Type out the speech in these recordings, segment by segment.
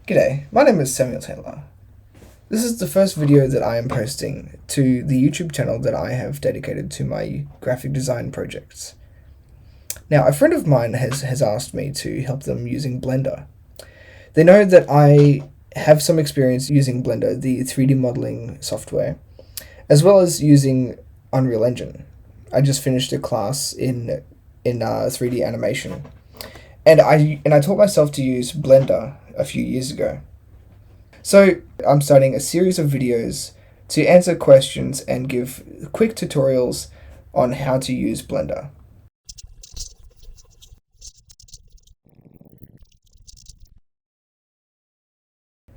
G'day, my name is Samuel Taylor. This is the first video that I am posting to the YouTube channel that I have dedicated to my graphic design projects. Now, a friend of mine has asked me to help them using Blender. They know that I have some experience using Blender, the 3D modeling software, as well as using Unreal Engine. I just finished a class in 3D animation, and I taught myself to use Blender a few years ago. So I'm starting a series of videos to answer questions and give quick tutorials on how to use Blender.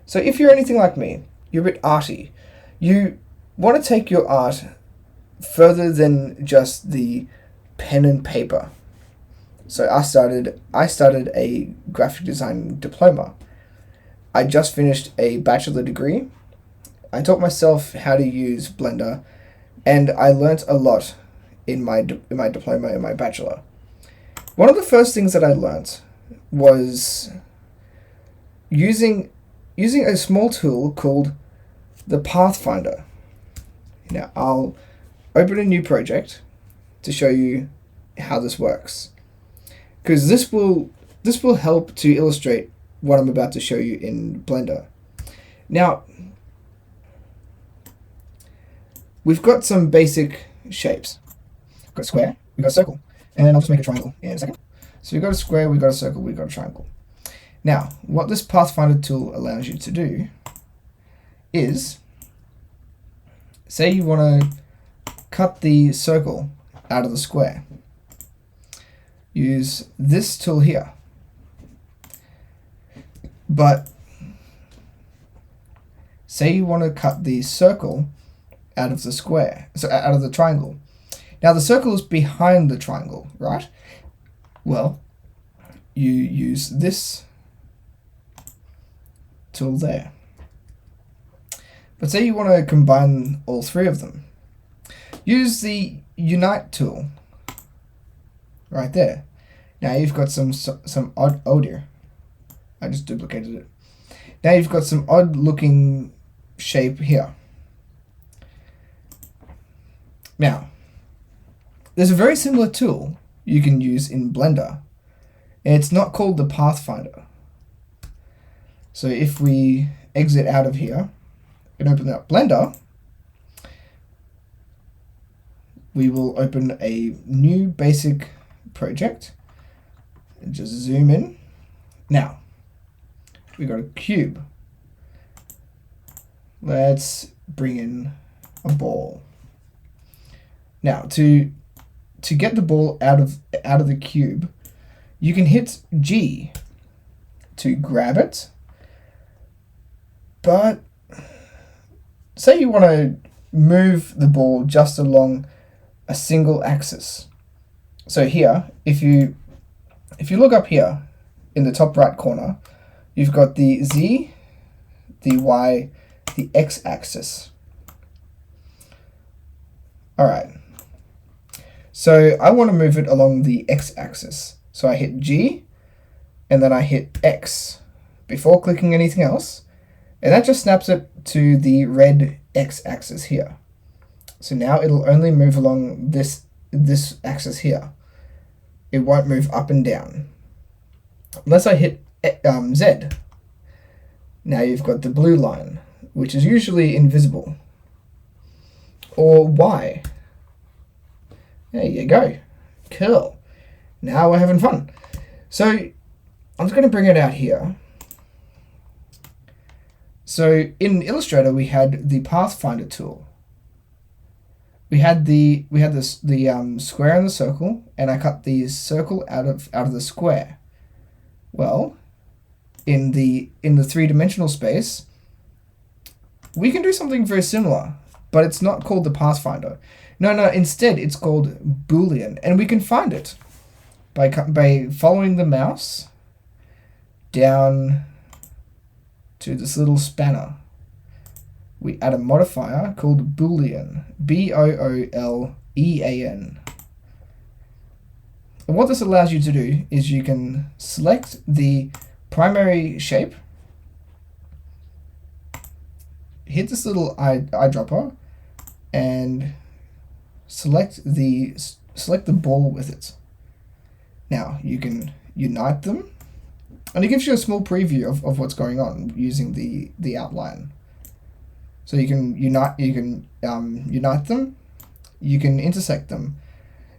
So if you're anything like me, you're a bit arty. You want to take your art further than just the pen and paper. So I started a graphic design diploma. I just finished a bachelor degree. I taught myself how to use Blender, and I learnt a lot in my diploma in my bachelor. One of the first things that I learnt was using a small tool called the Pathfinder. Now I'll open a new project to show you how this works, because this will help to illustrate what I'm about to show you in Blender. Now, we've got some basic shapes. We've got a square, we've got a circle, and I'll just make a triangle in a second. So we've got a square, we've got a circle, we've got a triangle. Now, what this Pathfinder tool allows you to do is, say you want to cut the circle out of the square. Use this tool here. But say you want to cut the circle out of the square, so out of the triangle. Now the circle is behind the triangle, right? Well, you use this tool there. But say you want to combine all three of them. Use the Unite tool right there. Now you've got some odd order. I just duplicated it. Now you've got some odd looking shape here. Now, there's a very similar tool you can use in Blender, and it's not called the Pathfinder. So if we exit out of here and open up Blender, we will open a new basic project and just zoom in. Now, we got a cube. Let's bring in a ball. Now, to get the ball out of the cube, you can hit G to grab it. But say you want to move the ball just along a single axis. So here, if you look up here in the top right corner, you've got the Z, the Y, the X axis. Alright, so I want to move it along the X axis. So I hit G, and then I hit X before clicking anything else, and that just snaps it to the red X axis here. So now it'll only move along this axis here. It won't move up and down. Unless I hit Z. Now you've got the blue line, which is usually invisible. Or Y. There you go. Cool. Now we're having fun. So I'm just going to bring it out here. So in Illustrator we had the Pathfinder tool. We had the square and the circle, and I cut the circle out of the square. Well, in the three-dimensional space, we can do something very similar, but it's not called the Pathfinder. No, instead it's called Boolean, and we can find it by following the mouse down to this little spanner. We add a modifier called Boolean, B-O-O-L-E-A-N. And what this allows you to do is you can select the primary shape hit this little eyedropper and select the ball with it. Now you can unite them, and it gives you a small preview of what's going on using the outline. So you can unite them, you can intersect them.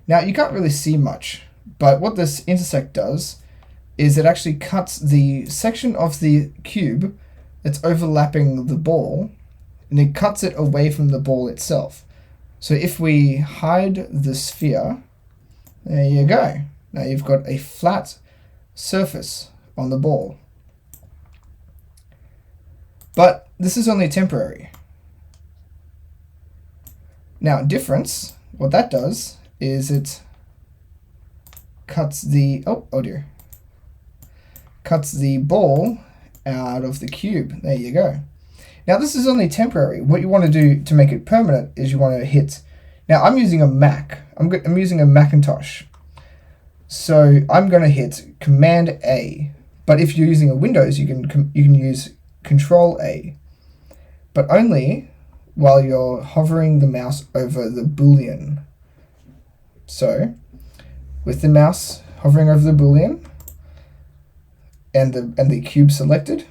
Now you can't really see much, but what this intersect does is it actually cuts the section of the cube that's overlapping the ball, and it cuts it away from the ball itself. So if we hide the sphere, there you go. Now you've got a flat surface on the ball. But this is only temporary. Now difference, what that does is it cuts the, cuts the ball out of the cube. There you go. Now this is only temporary. What you want to do to make it permanent is you want to hit, now I'm using a Mac, I'm using a Macintosh. So I'm going to hit Command A, but if you're using a Windows, you can use Control A, but only while you're hovering the mouse over the Boolean. So with the mouse hovering over the Boolean and the cube selected,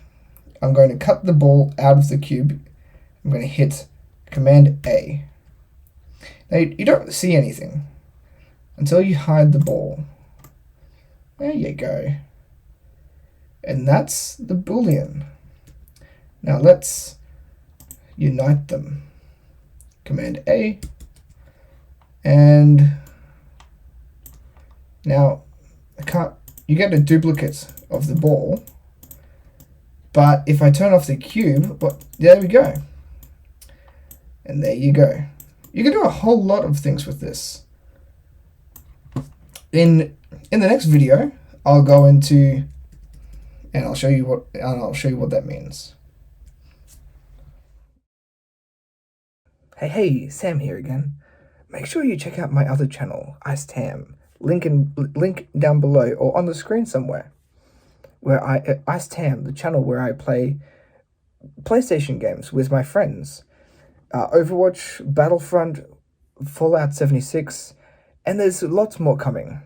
I'm going to cut the ball out of the cube. I'm going to hit Command A. Now you don't see anything until you hide the ball. There you go. And that's the Boolean. Now let's unite them. Command A. And now you get a duplicate of the ball. But if I turn off the cube, there we go. And there you go. You can do a whole lot of things with this. In the next video, I'll go into and I'll show you what that means. Hey, Sam here again. Make sure you check out my other channel, IceTam. Link down below or on the screen somewhere. Where IceTam, the channel where I play PlayStation games with my friends. Overwatch, Battlefront, Fallout 76, and there's lots more coming.